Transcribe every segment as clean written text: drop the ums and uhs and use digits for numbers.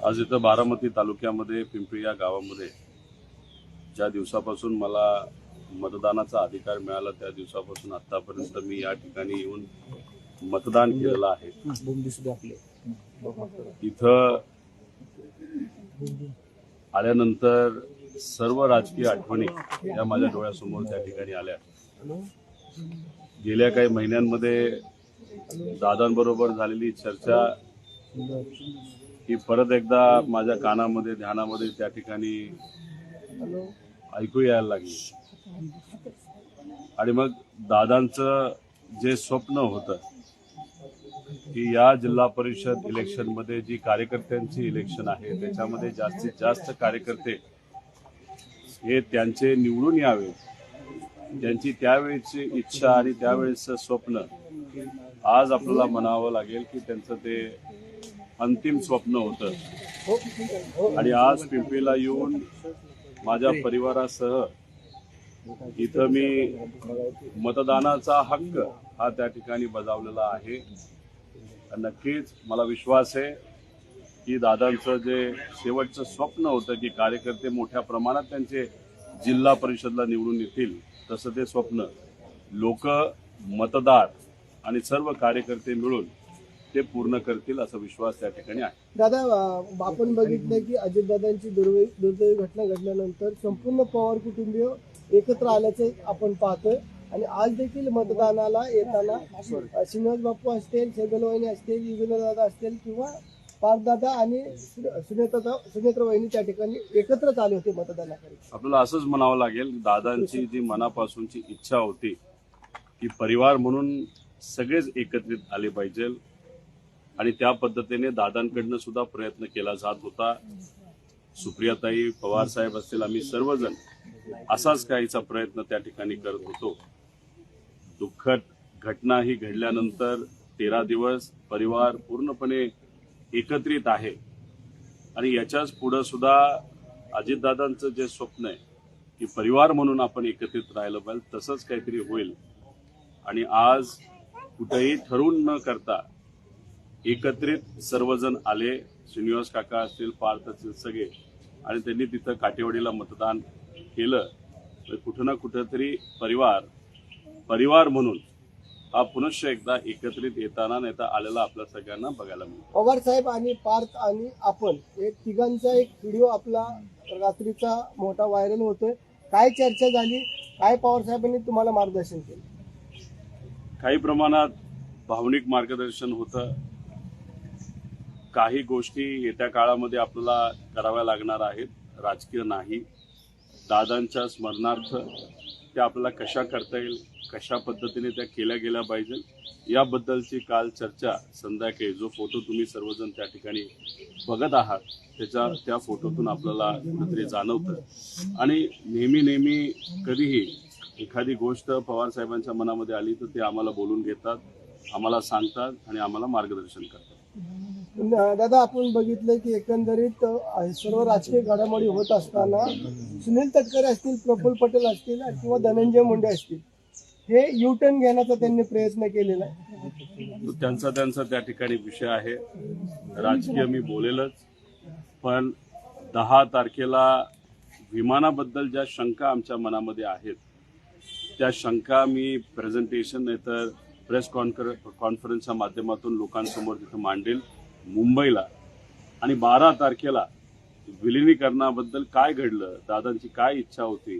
आज इथं बारामती तालुक्यामध्ये पिंपरी या गावामध्ये ज्या दिवसापासून मला मतदानाचा अधिकार मिळाला त्या दिवसापासून आतापर्यंत मी या ठिकाणी येऊन मतदान केलेलं आहे. इथं आल्यानंतर सर्व राजकीय आठवणी या माझ्या डोळ्यासमोर त्या ठिकाणी आल्या. गेल्या काही महिन्यांमध्ये दादांबरोबर झालेली चर्चा ही परत एकदा माझ्या कानामध्ये ध्यानामध्ये त्या ठिकाणी ऐकू यायला लागली. आणि मग दादांचं जे स्वप्न होतं की या जिल्हा परिषद इलेक्शनमध्ये जी कार्यकर्त्यांची इलेक्शन आहे त्याच्यामध्ये जास्तीत जास्त कार्यकर्ते हे त्यांचे निवडून यावे, त्यांची त्यावेळेची इच्छा आणि त्यावेळेचं स्वप्न आज आपल्याला म्हणावं लागेल की त्यांचं ते अंतिम स्वप्न होतं. आणि आज पिंपरीला येऊन माझ्या परिवारासह इथं मी मतदानाचा हक्क हा त्या ठिकाणी बजावलेला आहे. नक्कीच मला विश्वास आहे की दादांचं जे शेवटचं स्वप्न होतं की कार्यकर्ते मोठ्या प्रमाणात त्यांचे जिल्हा परिषदला निवडून येतील तसं ते स्वप्न लोक, मतदार आणि सर्व कार्यकर्ते मिळून ते पूर्ण करतील असा विश्वास त्या ठिकाणी आहे. दादा, आपण बघितलं की अजितदादांची दुर्दैवी घटना घडल्यानंतर संपूर्ण पवार कुटुंबीय एकत्र आल्याचं आपण पाहतोय. आणि आज देखील मतदानाला येताना श्रीनिवास बापू असतील, सेगलवाहिनी असतील, युगेंद्रदादा असतील किंवा पार्थदादा आणि सुनेत्र वहिनी त्या ठिकाणी एकत्रच आले होते मतदानाकडे. आपल्याला असंच म्हणावं लागेल, दादांची जी मनापासूनची इच्छा होती की परिवार म्हणून सगळेच एकत्रित आले पाहिजे आणि त्या पद्धतीने दादांकडनं सुद्धा प्रयत्न केला जात होता. सुप्रियाताई, पवार साहेब असतील, आम्ही सर्वजण असाच काहीचा प्रयत्न त्या ठिकाणी करत होतो. दुःखद घटना ही घडल्यानंतर 13 दिवस परिवार पूर्णपणे एकत्रित आहे. आणि याच्याच पुढे सुद्धा अजितदादांचं जे स्वप्न आहे की परिवार म्हणून आपण एकत्रित राहिलं पाहिजे तसंच काहीतरी होईल. आणि आज कुठेही ठरवून न करता एकत्रित सर्वजण आले. श्रीनिवास काका असतील, पार्थ असतील, सगळे, आणि त्यांनी तिथं काटेवाडीला मतदान केलं. कुठं ना कुठंतरी परिवार म्हणून हा पुनश्च एकदा एकत्रित येताना नेता आलेला आपल्या सगळ्यांना बघायला मिळतो. पवार साहेब आणि पार्थ आणि आपण एक तिघांचा एक व्हिडिओ आपला रात्रीचा मोठा व्हायरल होतोय. काय चर्चा झाली, काय पवार साहेबांनी तुम्हाला मार्गदर्शन केलं? काही प्रमाणात भावनिक मार्गदर्शन होतं. काही गोष्टी येत्या काळामध्ये आपल्याला कराव्या लागणार आहेत, राजकीय नाही. दादांच्या स्मरणार्थ त्या आपल्याला कशा करता येईल, कशा पद्धतीने त्या केल्या गेल्या पाहिजे याबद्दलची काल चर्चा संध्याकाळी जो फोटो तुम्ही सर्वजण त्या ठिकाणी बघत आहात त्या फोटोतून आपल्याला कुठेतरी जाणवतं. आणि नेहमी कधीही एखादी गोष्ट पवार साहेबांच्या मनामध्ये आली तर ते आम्हाला बोलून घेतात, आम्हाला सांगतात आणि आम्हाला मार्गदर्शन करतात. दादा, आपण बघितलं की एकंदरीत सर्व राजकीय घडामोडी होत असताना सुनील तटकरे असतील, प्रफुल्ल पटेल असतील किंवा धनंजय मुंडे असतील, हे युटर्न घेण्याचा त्यांनी प्रयत्न केलेला आहे. त्यांचा त्या ठिकाणी विषय आहे. राजकीय मी बोलेलच, पण 10 तारखेला विमानाबद्दल ज्या शंका आमच्या मनामध्ये आहेत त्या शंका मी प्रेझेंटेशन नाहीतर प्रेस कॉन्फरन्सच्या माध्यमातून लोकांसमोर तिथं मांडेल मुंबईला. आणि 12 तारखेला विलिनीकरणाबद्दल काय घडलं, दादांची काय इच्छा होती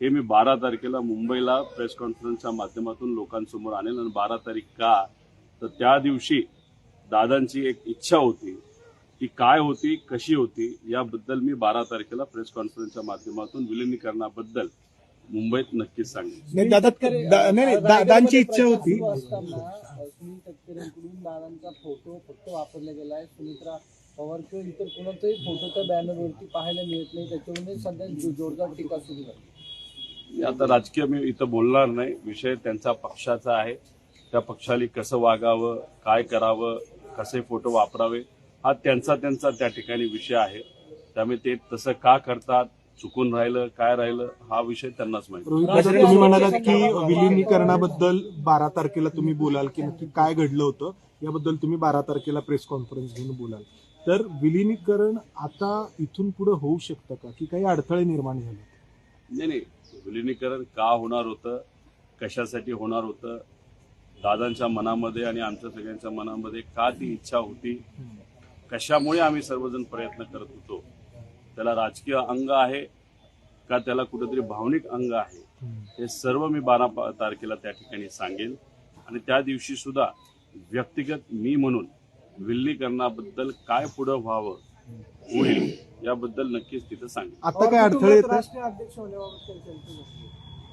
हे मी 12 तारखेला मुंबईला प्रेस कॉन्फरन्सच्या माध्यमातून लोकांसमोर आणेल. आणि 12 तारीख का, तर त्या दिवशी दादांची एक इच्छा होती ती काय होती, कशी होती याबद्दल मी 12 तारखेला प्रेस कॉन्फरन्सच्या माध्यमातून विलिनीकरणाबद्दल मुंबईत नक्कीच सांगेन. दादांची इच्छा होती. सुनील तटकरेंकडून दादांचा फोटो फक्त वापरला गेलाय. सुमित्रा पवार किंवा इतर कोणाचाही फोटो त्या बॅनरवरती पाहायला मिळत नाही. त्याच्यामध्ये सध्या जोरदार टीका सुरू झाली. आता राजकीय मी इथं बोलणार नाही. विषय त्यांचा पक्षाचा आहे. त्या पक्षाला कसं वागावं, काय करावं, कसे फोटो वापरावे हा त्यांचा त्या ठिकाणी विषय आहे. त्यामुळे ते तसं का करतात, चुकून राहिलं, काय राहिलं हा विषय त्यांनाच माहिती. तुम्ही म्हणालात की विलिनीकरणाबद्दल 12 तारखेला तुम्ही बोलाल की नक्की काय घडलं होतं याबद्दल तुम्ही 12 तारखेला प्रेस कॉन्फरन्स घेऊन बोलाल. तर विलिनीकरण आता इथून पुढे होऊ शकतं का, की काही अडथळे निर्माण झाले? नाही, विलिनीकरण का होणार होतं, कशासाठी होणार होतं, दादांच्या मनामध्ये आणि आमच्या सगळ्यांच्या मनामध्ये का ती इच्छा होती, कशामुळे आम्ही सर्वजण प्रयत्न करत होतो, त्याला राजकीय अंग आहे का त्याला कुठेतरी भावनिक अंग आहे, हे सर्व मी 12 तारखेला त्या ठिकाणी सांगेन. आणि त्या दिवशी सुद्धा व्यक्तिगत मी म्हणून विलिनीकरणाबद्दल काय पुढं व्हावं होईल याबद्दल नक्कीच तिथं सांगेन. आता काय अडथळे येत आहेत? राष्ट्रीय अध्यक्ष होण्याबाबत काही चर्चा नसते.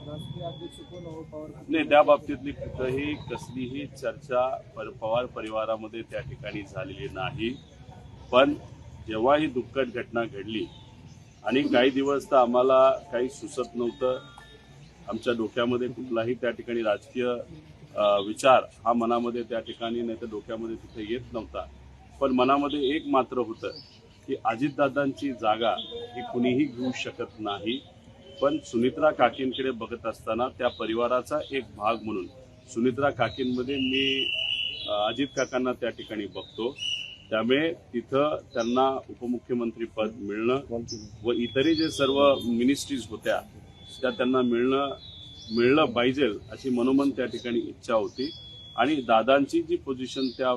राष्ट्रीय अध्यक्ष कोण हो, पवार नाही, त्या बाबतीतली कुठंही कसलीही चर्चा पवार परिवारामध्ये त्या ठिकाणी झालेली नाही. पण जेव्हा ही दुःखद घटना घडली आणि काही दिवस तर आम्हाला काही सुचत नव्हतं, आमच्या डोक्यामध्ये कुठलाही त्या ठिकाणी राजकीय विचार हा मनामध्ये त्या ठिकाणी नाही तर डोक्यामध्ये तिथे येत नव्हता. पण मनामध्ये एक मात्र होतं की अजितदादांची जागा ही कुणीही घेऊ शकत नाही. पण सुनित्रा काकींकडे बघत असताना त्या परिवाराचा एक भाग म्हणून सुनित्रा काकींमध्ये मी अजित काकांना त्या ठिकाणी बघतो. त्यामुळे तिथं त्यांना उपमुख्यमंत्री पद मिळणं व इतरही जे सर्व मिनिस्ट्रीज होत्या त्या त्यांना मिळलं पाहिजे अशी मनोमन त्या ठिकाणी इच्छा होती. आणि दादांची जी पोझिशन त्या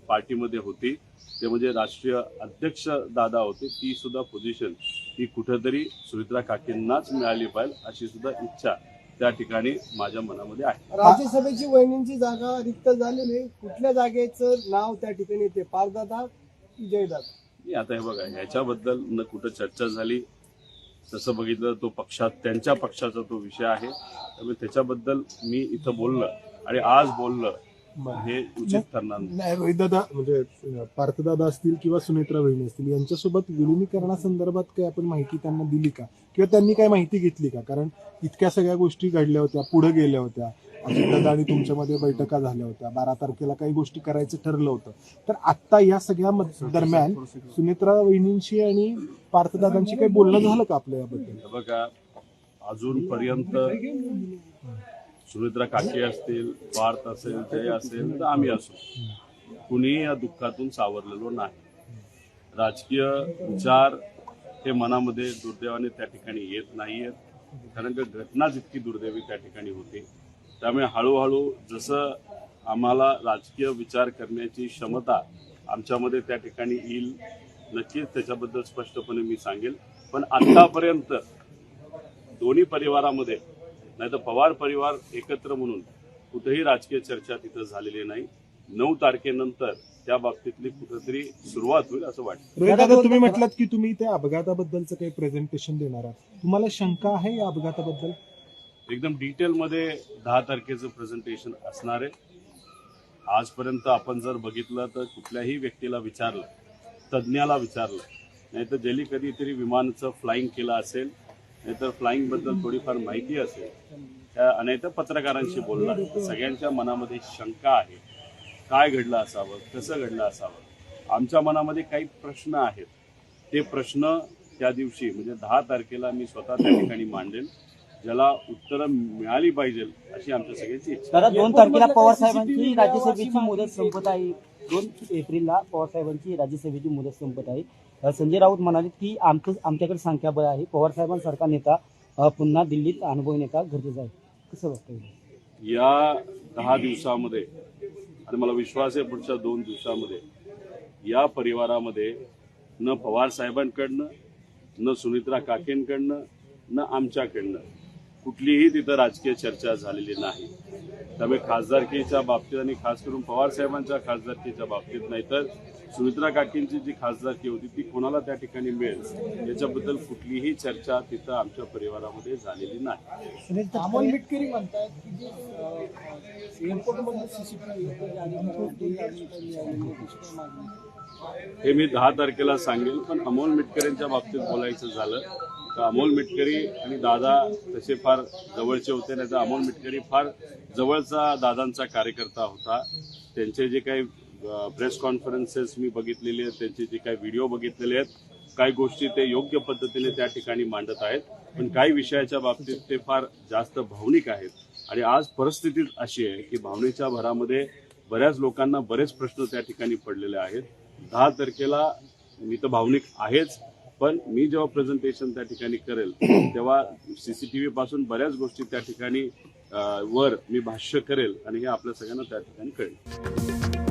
पार्टीमध्ये होती ते म्हणजे राष्ट्रीय अध्यक्ष दादा होते, ती सुद्धा पोझिशन ही कुठेतरी सुमित्रा काकींनाच मिळाली पाहिजे अशी सुद्धा इच्छा त्या ठिकाणी माझ्या मनामध्ये आहे. राज्यसभेची वहिनींची जागा रिक्त झालेली आहे. कुठल्या जागेचं नाव त्या ठिकाणी येते, पारदादा की जयदादा? आता हे बघा, ह्याच्याबद्दल न कुठं चर्चा झाली. तसं बघितलं तो त्यांच्या पक्षाचा तो विषय आहे. त्यामुळे त्याच्याबद्दल मी इथं बोललं आणि आज बोललं हे उचित ठरणार नाही. नाही, रोहितदादा म्हणजे पार्थदादा असतील किंवा सुनेत्रा वहिनी असतील यांच्यासोबत विलिनीकरणासंदर्भात काही आपण माहिती त्यांना दिली का, किंवा त्यांनी काय माहिती घेतली का? कारण इतक्या सगळ्या गोष्टी घडल्या होत्या, पुढे गेल्या होत्या, अजितदादा आणि तुमच्यामध्ये बैठका झाल्या होत्या, 12 तारखेला काही गोष्टी करायचं ठरलं होतं. तर आता या सगळ्या दरम्यान सुनेत्रा वहिनींशी आणि पार्थदादांशी काही बोलणं झालं का आपल्या याबद्दल? बघा, अजूनपर्यंत सुमित्रा काकी असतील, पार्थ असेल, जय असेल तर आम्ही असू, कुणीही या दुःखातून सावरलेलो नाही. राजकीय विचार हे मनामध्ये दुर्दैवाने त्या ठिकाणी येत नाहीयेत, कारण की घटनाच इतकी दुर्दैवी त्या ठिकाणी होती. त्यामुळे हळूहळू जसं आम्हाला राजकीय विचार करण्याची क्षमता आमच्यामध्ये त्या ठिकाणी येईल, नक्कीच त्याच्याबद्दल स्पष्टपणे मी सांगेल. पण आतापर्यंत दोन्ही परिवारामध्ये नाही तर पवार परिवार एकत्र म्हणून कुठेही राजकीय चर्चा तिथं झालेली नाही. 9 तारखेनंतर त्या बाबतीतली कुठेतरी सुरुवात होईल असं वाटतं. रोहितदादा, तुम्ही म्हटलात की तुम्ही त्या अपघाताबद्दलचं काही प्रेझेंटेशन देणार आहात. तुम्हाला शंका आहे या अपघाताबद्दल? एकदम डिटेलमध्ये 10 तारखेचं प्रेझेंटेशन असणार आहे. आजपर्यंत आपण जर बघितलं तर कुठल्याही व्यक्तीला विचारलं, तज्ज्ञाला विचारलं, नाहीतर ज्यांनी कधीतरी विमानाचं फ्लाईंग केलं असेल, नाहीतर फ्लाईंग बद्दल थोडीफार माहिती असेल, नाहीतर पत्रकारांशी बोलणार, सगळ्यांच्या मनामध्ये शंका आहे. काय घडलं असावं, कसं घडलं असावं. आमच्या मनामध्ये काही प्रश्न आहेत. ते प्रश्न त्या दिवशी म्हणजे 10 तारखेला मी स्वतः त्या ठिकाणी मांडेल, ज्याला उत्तरं मिळाली पाहिजे अशी आमच्या सगळ्यांची इच्छा. तर 2 तारखेला पवार साहेबांची राज्यसभेची मुदत संपत आहे. 2 एप्रिलला पवार साहेबांची राज्यसभेची मुदत संपत आहे. संजय राऊत म्हणाले की आमच्याकडे संख्याबळ आहे, पवार साहेबांसारखा नेता पुन्हा दिल्लीत अनुभवी नेता गरजेचा आहे. कसं वाटतं या 10 दिवसामध्ये, आणि मला विश्वास आहे पुढच्या 2 दिवसामध्ये या परिवारामध्ये न पवार साहेबांकडनं, न सुनित्रा काकेंकडनं, न आमच्याकडनं कुठलीही तिथं राजकीय चर्चा झालेली नाही. त्यामुळे खासदारकीच्या बाबतीत आणि खास करून पवार साहेबांच्या खासदारकीच्या बाबतीत नाही तर सुमित्रा काकींची जी खासदारकी होती ती कोणाला त्या ठिकाणी मिळेल याच्याबद्दल कुठलीही चर्चा तिथं आमच्या परिवारामध्ये झालेली नाही. अमोल मिटकरी म्हणतात की जे एअरपोर्टमधलं सीसीटीव्ही हे मी 10 तारखेला सांगेल. पण अमोल मिटकरींच्या बाबतीत बोलायचं झालं तर अमोल मिटकरी आणि दादा तसे फार जवळचे होते, नाही तर अमोल मिटकरी फार जवळचा दादांचा कार्यकर्ता होता. त्यांचे जे काही प्रेस कॉन्फरन्सेस मी बघितलेले आहेत, त्यांचे जे काही व्हिडिओ बघितलेले आहेत, काही गोष्टी ते योग्य पद्धतीने त्या ठिकाणी मांडत आहेत. पण काही विषयाच्या बाबतीत ते फार जास्त भावनिक आहेत. आणि आज परिस्थितीच अशी आहे की भावनेच्या भरामध्ये बऱ्याच लोकांना बरेच प्रश्न त्या ठिकाणी पडलेले आहेत. 10 तारखेला मी तर भावनिक आहेच, पण मी जेव्हा प्रेझेंटेशन त्या ठिकाणी करेल तेव्हा सीसीटीव्ही पासून बऱ्याच गोष्टी त्या ठिकाणी वर मी भाष्य करेल आणि हे आपल्या सगळ्यांना त्या ठिकाणी कळेल.